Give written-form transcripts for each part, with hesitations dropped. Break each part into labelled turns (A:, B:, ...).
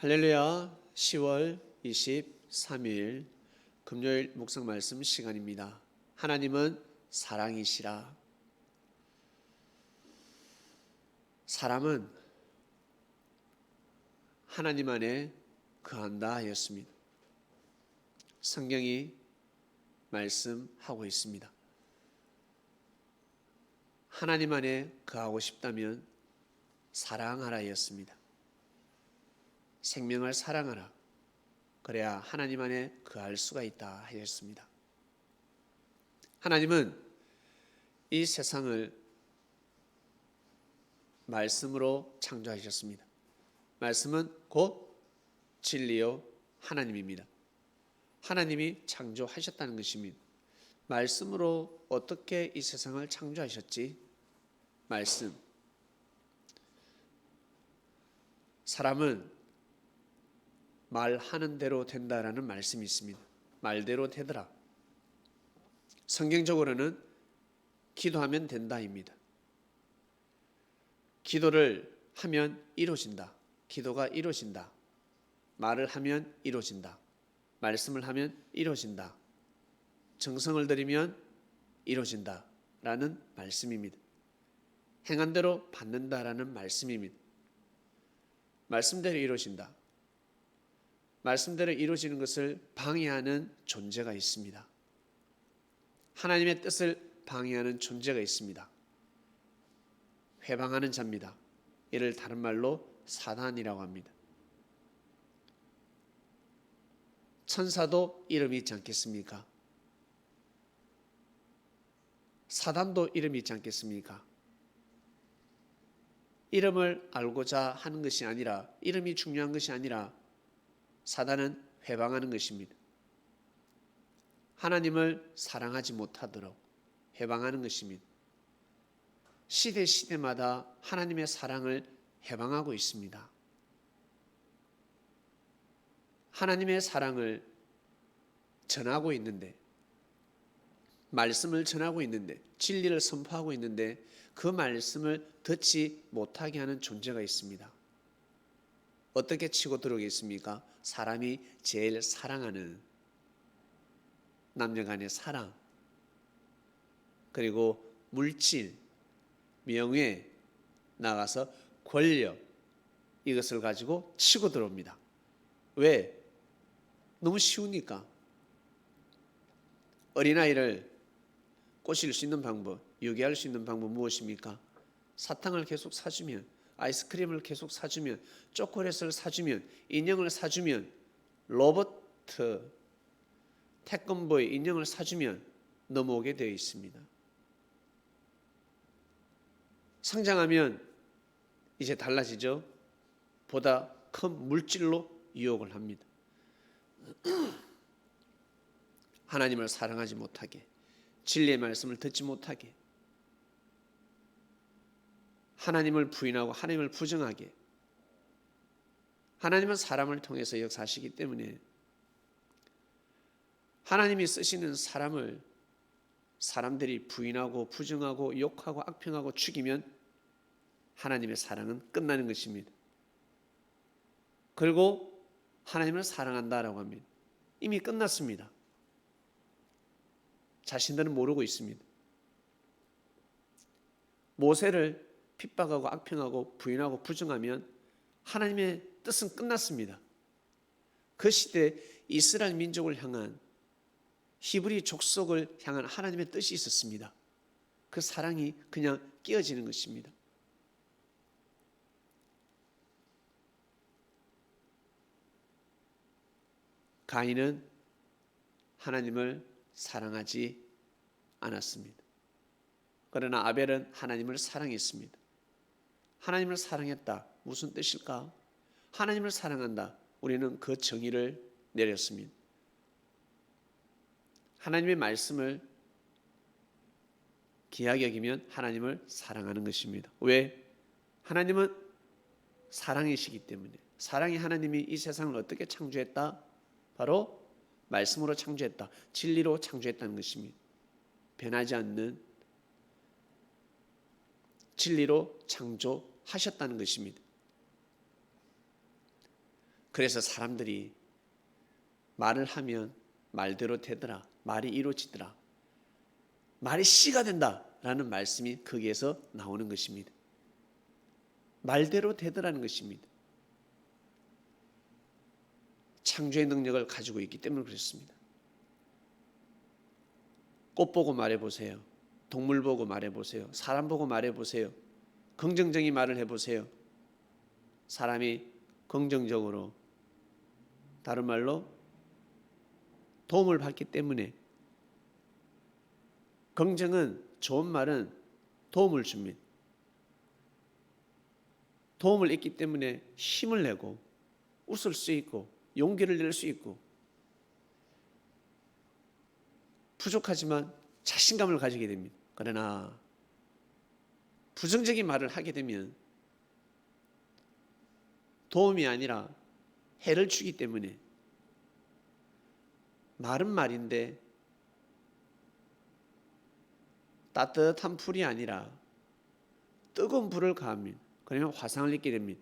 A: 할렐루야. 10월 23일 금요일 묵상 말씀 시간입니다. 하나님은 사랑이시라. 사람은 하나님 안에 거한다 하였습니다. 성경이 말씀하고 있습니다. 하나님 안에 거하고 싶다면 사랑하라 하였습니다. 생명을 사랑하라. 그래야 하나님 안에 거할 수가 있다 하였습니다. 하나님은 이 세상을 말씀으로 창조하셨습니다. 말씀은 곧 진리요 하나님입니다. 하나님이 창조하셨다는 것입니다. 말씀으로 어떻게 이 세상을 창조하셨지? 말씀. 사람은 말하는 대로 된다라는 말씀이 있습니다. 말대로 되더라. 성경적으로는 기도하면 된다입니다. 기도를 하면 이루어진다. 기도가 이루어진다. 말을 하면 이루어진다. 말씀을 하면 이루어진다. 정성을 들이면 이루어진다 라는 말씀입니다. 행한 대로 받는다라는 말씀입니다. 말씀대로 이루어진다. 말씀대로 이루어지는 것을 방해하는 존재가 있습니다. 하나님의 뜻을 방해하는 존재가 있습니다. 회방하는 자입니다. 이를 다른 말로 사단이라고 합니다. 천사도 이름이 있지 않겠습니까? 사단도 이름이 있지 않겠습니까? 이름을 알고자 하는 것이 아니라, 이름이 중요한 것이 아니라 사단은 회방하는 것입니다. 하나님을 사랑하지 못하도록 회방하는 것입니다. 시대마다 하나님의 사랑을 회방하고 있습니다. 하나님의 사랑을 전하고 있는데, 말씀을 전하고 있는데, 진리를 선포하고 있는데 그 말씀을 듣지 못하게 하는 존재가 있습니다. 어떻게 치고 들어오겠습니까? 사람이 제일 사랑하는 남녀간의 사랑, 그리고 물질, 명예, 나가서 권력, 이것을 가지고 치고 들어옵니다. 왜? 너무 쉬우니까. 어린아이를 꼬실 수 있는 방법, 유괴할 수 있는 방법 무엇입니까? 사탕을 계속 사주면, 아이스크림을 계속 사주면, 초콜릿을 사주면, 인형을 사주면, 로봇, 태권보이 인형을 사주면 넘어오게 되어 있습니다. 성장하면 이제 달라지죠. 보다 큰 물질로 유혹을 합니다. 하나님을 사랑하지 못하게, 진리의 말씀을 듣지 못하게, 하나님을 부인하고 하나님을 부정하게. 하나님은 사람을 통해서 역사하시기 때문에 하나님이 쓰시는 사람을 사람들이 부인하고 부정하고 욕하고 악평하고 죽이면 하나님의 사랑은 끝나는 것입니다. 그리고 하나님을 사랑한다라고 합니다. 이미 끝났습니다. 자신들은 모르고 있습니다. 모세를 핍박하고 악평하고 부인하고 부정하면 하나님의 뜻은 끝났습니다. 그 시대 이스라엘 민족을 향한, 히브리 족속을 향한 하나님의 뜻이 있었습니다. 그 사랑이 그냥 끼어지는 것입니다. 가인은 하나님을 사랑하지 않았습니다. 그러나 아벨은 하나님을 사랑했습니다. 하나님을 사랑했다. 무슨 뜻일까? 하나님을 사랑한다. 우리는 그 정의를 내렸습니다. 하나님의 말씀을 귀하게 여기면 하나님을 사랑하는 것입니다. 왜? 하나님은 사랑이시기 때문에. 사랑이 하나님이 이 세상을 어떻게 창조했다? 바로 말씀으로 창조했다. 진리로 창조했다는 것입니다. 변하지 않는 진리로 창조하셨다는 것입니다. 그래서 사람들이 말을 하면 말대로 되더라, 말이 이루어지더라, 말이 씨가 된다라는 말씀이 거기에서 나오는 것입니다. 말대로 되더라는 것입니다. 창조의 능력을 가지고 있기 때문에 그렇습니다. 꽃 보고 말해보세요. 동물 보고 말해보세요. 사람 보고 말해보세요. 긍정적인 말을 해보세요. 사람이 긍정적으로, 다른 말로 도움을 받기 때문에, 긍정은, 좋은 말은 도움을 줍니다. 도움을 얻기 때문에 힘을 내고 웃을 수 있고 용기를 낼 수 있고, 부족하지만 자신감을 가지게 됩니다. 그러나 부정적인 말을 하게 되면 도움이 아니라 해를 주기 때문에, 말은 말인데 따뜻한 불이 아니라 뜨거운 불을 가합니다. 그러면 화상을 입게 됩니다.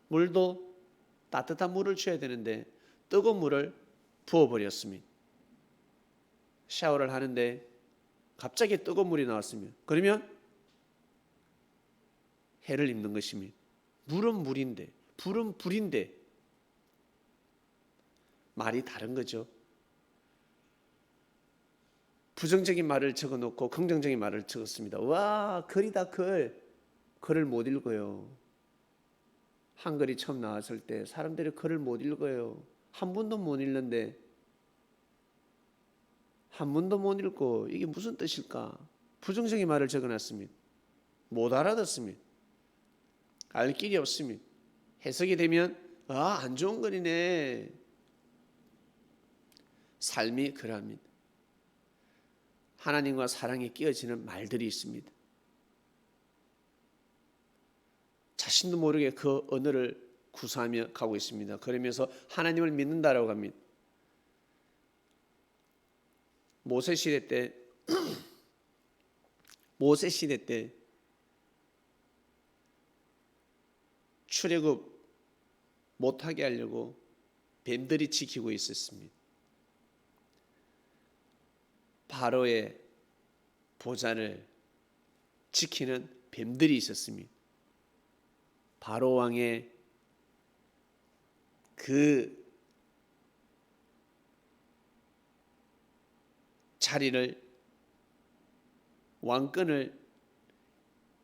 A: 물도 따뜻한 물을 줘야 되는데 뜨거운 물을 부어버렸습니다. 샤워를 하는데 갑자기 뜨거운 물이 나왔습니다. 그러면 해를 입는 것입니다. 물은 물인데, 불은 불인데 말이 다른 거죠. 부정적인 말을 적어놓고 긍정적인 말을 적었습니다. 와, 글이다, 글. 글을 못 읽어요. 한글이 처음 나왔을 때 사람들이 글을 못 읽어요. 한 번도 못 읽는데, 한 번도 못 읽고 이게 무슨 뜻일까? 부정적인 말을 적어놨습니다. 못 알아듣습니다. 알 길이 없습니다. 해석이 되면 안 좋은 글이네. 삶이 그러합니다. 하나님과 사랑이 끼어지는 말들이 있습니다. 자신도 모르게 그 언어를 구사하며 가고 있습니다. 그러면서 하나님을 믿는다라고 합니다. 모세 시대 때 출애굽 못하게 하려고 뱀들이 지키고 있었습니다. 바로의 보좌를 지키는 뱀들이 있었습니다. 바로 왕의 그 자리를, 왕권을,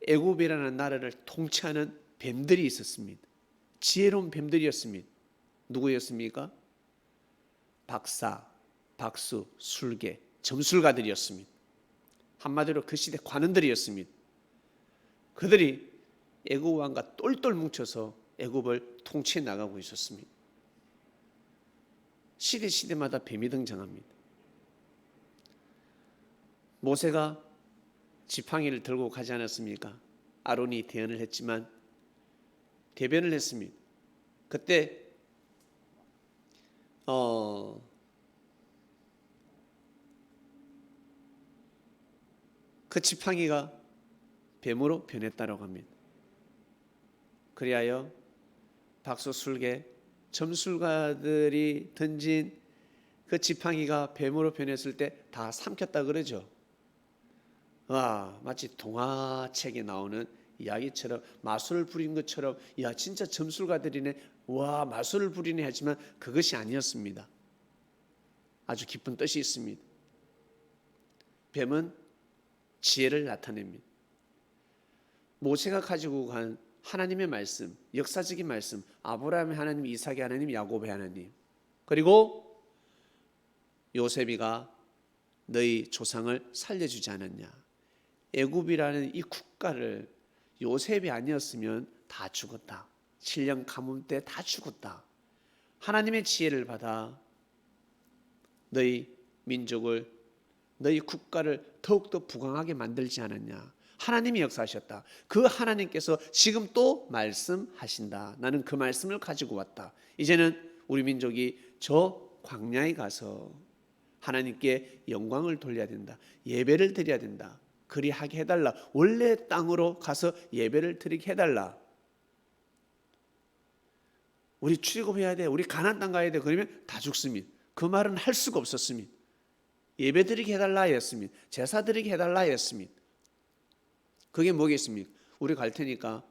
A: 애굽이라는 나라를 통치하는 뱀들이 있었습니다. 지혜로운 뱀들이었습니다. 누구였습니까? 박사, 박수, 술개, 점술가들이었습니다. 한마디로 그 시대 관원들이었습니다. 그들이 애굽 왕과 똘똘 뭉쳐서 애굽을 통치해 나가고 있었습니다. 시대마다 뱀이 등장합니다. 모세가 지팡이를 들고 가지 않았습니까? 아론이 대변을 했습니다. 그때 그 지팡이가 뱀으로 변했다고 합니다. 그리하여 박수술개, 점술가들이 던진 그 지팡이가 뱀으로 변했을 때 다 삼켰다 그러죠. 마치 동화책에 나오는 이야기처럼, 마술을 부린 것처럼, 야 진짜 점술가들이네, 와 마술을 부리네 하지만 그것이 아니었습니다. 아주 깊은 뜻이 있습니다. 뱀은 지혜를 나타냅니다. 모세가 가지고 간 하나님의 말씀, 역사적인 말씀, 아브라함의 하나님, 이삭의 하나님, 야곱의 하나님, 그리고 요셉이가 너희 조상을 살려주지 않았냐. 애굽이라는 이 국가를 요셉이 아니었으면 다 죽었다. 7년 가뭄 때 다 죽었다. 하나님의 지혜를 받아 너희 민족을, 너희 국가를 더욱더 부강하게 만들지 않았냐. 하나님이 역사하셨다. 그 하나님께서 지금 또 말씀하신다. 나는 그 말씀을 가지고 왔다. 이제는 우리 민족이 저 광야에 가서 하나님께 영광을 돌려야 된다. 예배를 드려야 된다. 그리하게 해달라. 원래 땅으로 가서 예배를 드리게 해달라. 우리 출애굽해야 돼. 우리 가나안 땅 가야 돼. 그러면 다 죽습니다. 그 말은 할 수가 없었습니다. 예배드리게 해달라 했습니다. 제사드리게 해달라 했습니다. 그게 뭐겠습니까? 우리 갈 테니까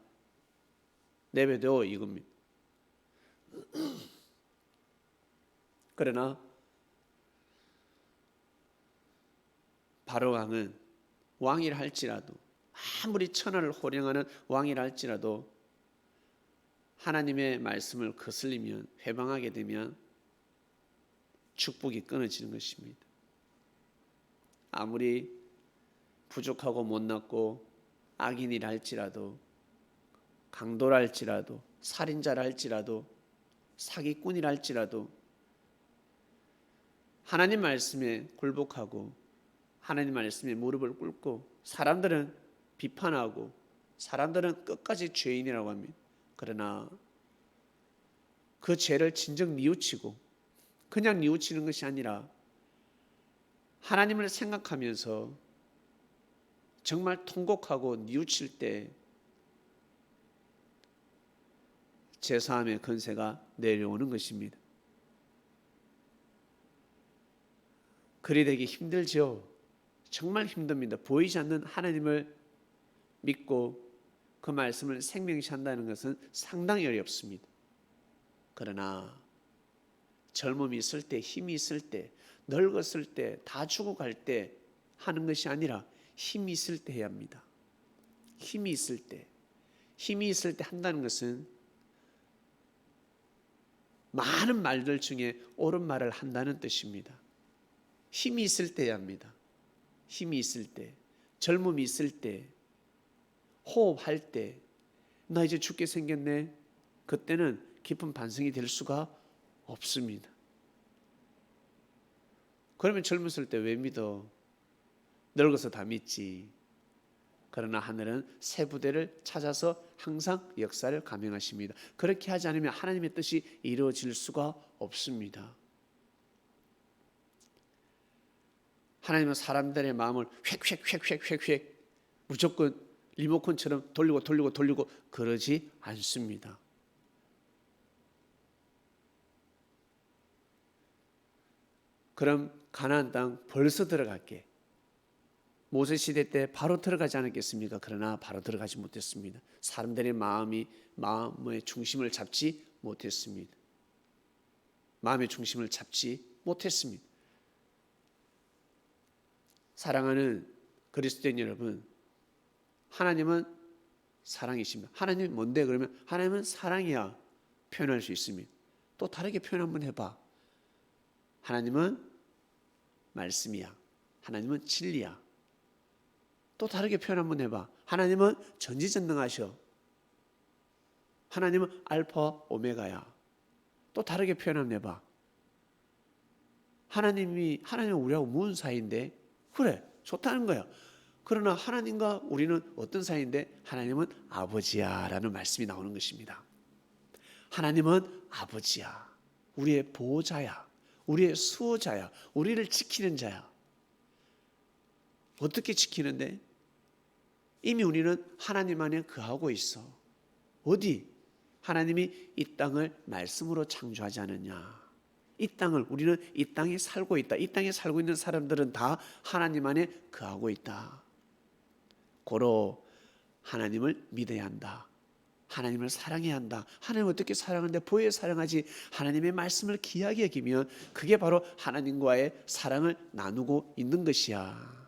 A: 내버려 이겁니다. 그러나 바로 왕은 왕이라 할지라도, 아무리 천하를 호령하는 왕이라 할지라도 하나님의 말씀을 거슬리면, 회방하게 되면 축복이 끊어지는 것입니다. 아무리 부족하고 못났고 악인이라 할지라도, 강도라 할지라도, 살인자라 할지라도, 사기꾼이라 할지라도 하나님 말씀에 굴복하고 하나님 말씀에 무릎을 꿇고, 사람들은 비판하고 사람들은 끝까지 죄인이라고 합니다. 그러나 그 죄를 진정 뉘우치고, 그냥 뉘우치는 것이 아니라 하나님을 생각하면서 정말 통곡하고 뉘우칠 때 제사함의 권세가 내려오는 것입니다. 그리 되기 힘들죠. 정말 힘듭니다. 보이지 않는 하나님을 믿고 그 말씀을 생명시한다는 것은 상당히 어렵습니다. 그러나 젊음이 있을 때, 힘이 있을 때, 늙었을 때, 다 죽어갈 때 하는 것이 아니라 힘이 있을 때 해야 합니다. 힘이 있을 때 한다는 것은 많은 말들 중에 옳은 말을 한다는 뜻입니다. 힘이 있을 때 해야 합니다. 힘이 있을 때, 젊음이 있을 때, 호흡할 때, 나 이제 죽게 생겼네. 그때는 깊은 반성이 될 수가 없습니다. 그러면 젊었을 때 왜 믿어? 늙어서 다 믿지. 그러나 하늘은 새 부대를 찾아서 항상 역사를 감행하십니다. 그렇게 하지 않으면 하나님의 뜻이 이루어질 수가 없습니다. 하나님은 사람들의 마음을 휙휙 무조건 리모컨처럼 돌리고 그러지 않습니다. 그럼 가나안 땅 벌써 들어갈게. 모세 시대 때 바로 들어가지 않았겠습니까? 그러나 바로 들어가지 못했습니다. 사람들의 마음의 중심을 잡지 못했습니다. 마음의 중심을 잡지 못했습니다. 사랑하는 그리스도인 여러분, 하나님은 사랑이십니다. 하나님이 뭔데? 그러면 하나님은 사랑이야 표현할 수 있습니다. 또 다르게 표현 한번 해봐. 하나님은 말씀이야. 하나님은 진리야. 또 다르게 표현 한번 해봐. 하나님은 전지전능하셔. 하나님은 알파 오메가야. 또 다르게 표현 한번 해봐. 하나님은 우리하고 무슨 사이인데? 그래, 좋다는 거야. 그러나 하나님과 우리는 어떤 사이인데? 하나님은 아버지야 라는 말씀이 나오는 것입니다. 하나님은 아버지야. 우리의 보호자야. 우리의 수호자야. 우리를 지키는 자야. 어떻게 지키는데? 이미 우리는 하나님 안에 거하고 있어. 어디? 하나님이 이 땅을 말씀으로 창조하지 않았냐. 이 땅을, 우리는 이 땅에 살고 있다. 이 땅에 살고 있는 사람들은 다 하나님 안에 거하고 있다. 고로 하나님을 믿어야 한다. 하나님을 사랑해야 한다. 하나님을 어떻게 사랑하는데? 보여 사랑하지. 하나님의 말씀을 귀하게 여기면 그게 바로 하나님과의 사랑을 나누고 있는 것이야.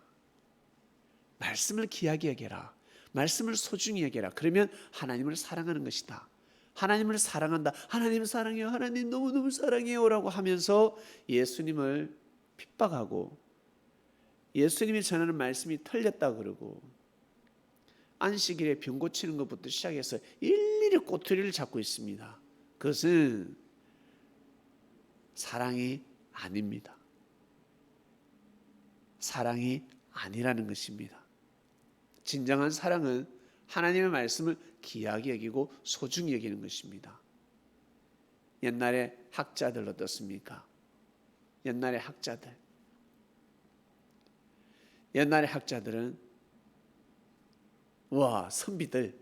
A: 말씀을 귀하게 여겨라. 말씀을 소중히 여겨라. 그러면 하나님을 사랑하는 것이다. 하나님을 사랑한다. 하나님 사랑해요. 하나님 너무너무 사랑해요 라고 하면서 예수님을 핍박하고 예수님이 전하는 말씀이 틀렸다 그러고 안식일에 병 고치는 것부터 시작해서 일일이 꼬투리를 잡고 있습니다. 그것은 사랑이 아닙니다. 사랑이 아니라는 것입니다. 진정한 사랑은 하나님의 말씀을 귀하게 여기고 소중히 여기는 것입니다. 옛날에 학자들 어떻습니까? 옛날에 학자들은 와, 선비들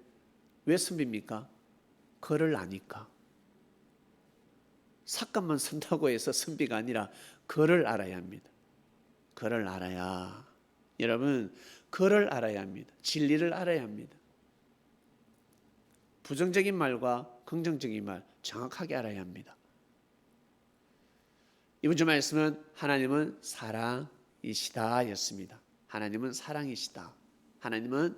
A: 왜 선비입니까? 글을 아니까. 삭감만 선다고 해서 선비가 아니라 그를 알아야 합니다. 그를 알아야, 여러분, 그를 알아야 합니다. 진리를 알아야 합니다. 부정적인 말과 긍정적인 말 정확하게 알아야 합니다. 이번 주 말씀은 하나님은 사랑이시다 였습니다. 하나님은 사랑이시다. 하나님은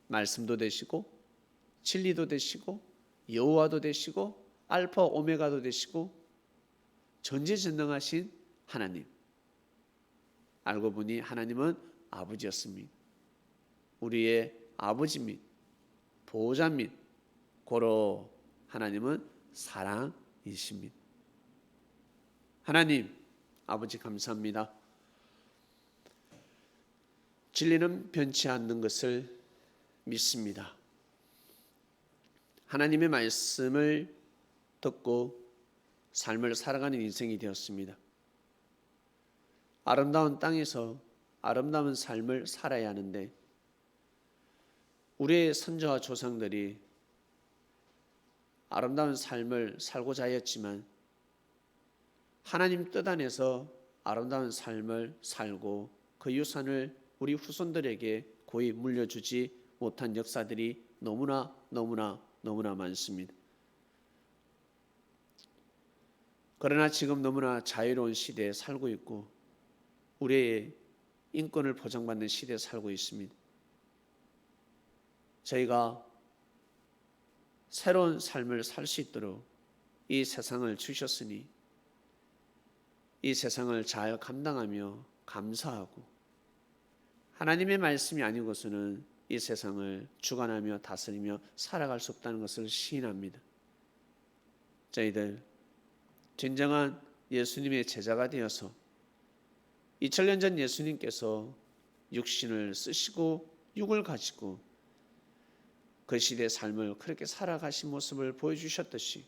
A: 말씀도 되시고 진리도 되시고 여호와도 되시고 알파 오메가도 되시고 전지전능하신 하나님. 알고 보니 하나님은 아버지였습니다. 우리의 아버지 및 보호자 및 고로 하나님은 사랑이십니다. 하나님 아버지 감사합니다. 진리는 변치 않는 것을 믿습니다. 하나님의 말씀을 듣고 삶을 살아가는 인생이 되었습니다. 아름다운 땅에서 아름다운 삶을 살아야 하는데 우리의 선조와 조상들이 아름다운 삶을 살고자 하였지만 하나님 뜻 안에서 아름다운 삶을 살고 그 유산을 우리 후손들에게 고이 물려주지 못한 역사들이 너무나 많습니다. 그러나 지금 너무나 자유로운 시대에 살고 있고 우리의 인권을 보장받는 시대에 살고 있습니다. 저희가 새로운 삶을 살 수 있도록 이 세상을 주셨으니 이 세상을 잘 감당하며 감사하고 하나님의 말씀이 아니고서는 이 세상을 주관하며 다스리며 살아갈 수 없다는 것을 시인합니다. 저희들 진정한 예수님의 제자가 되어서 2000년 전 예수님께서 육신을 쓰시고 육을 가지고 그 시대의 삶을 그렇게 살아가신 모습을 보여주셨듯이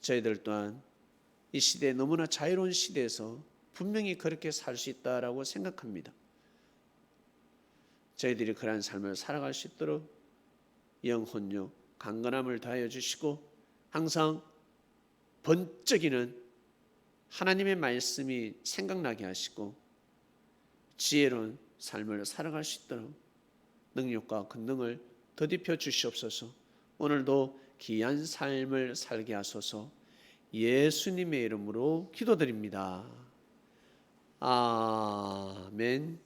A: 저희들 또한 이 시대에 너무나 자유로운 시대에서 분명히 그렇게 살 수 있다라고 생각합니다. 저희들이 그러한 삶을 살아갈 수 있도록 영혼력, 강건함을 다하여 주시고 항상 번쩍이는 하나님의 말씀이 생각나게 하시고 지혜로운 삶을 살아갈 수 있도록 능력과 권능을 더딥혀 주시옵소서. 오늘도 귀한 삶을 살게 하소서. 예수님의 이름으로 기도드립니다. 아멘.